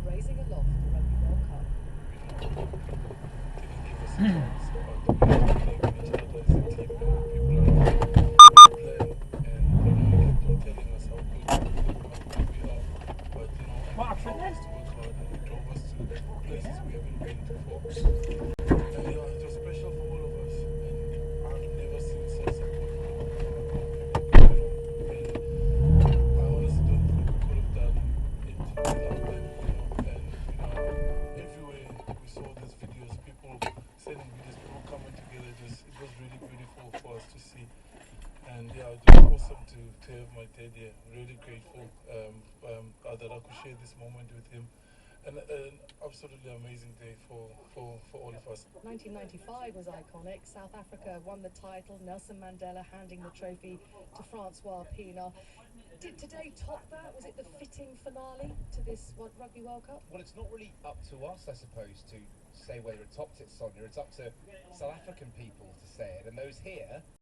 raising aloft the Rugby World Cup. And yeah, it was awesome to have my dad here. Really grateful that I could share this moment with him. And an absolutely amazing day for all of us. 1995 was iconic. South Africa won the title, Nelson Mandela handing the trophy to Francois Pienaar. Did today top that? Was it the fitting finale to this Rugby World Cup? Well, it's not really up to us, I suppose, to say whether it topped it, Sonia. It's up to South African people to say it. And those here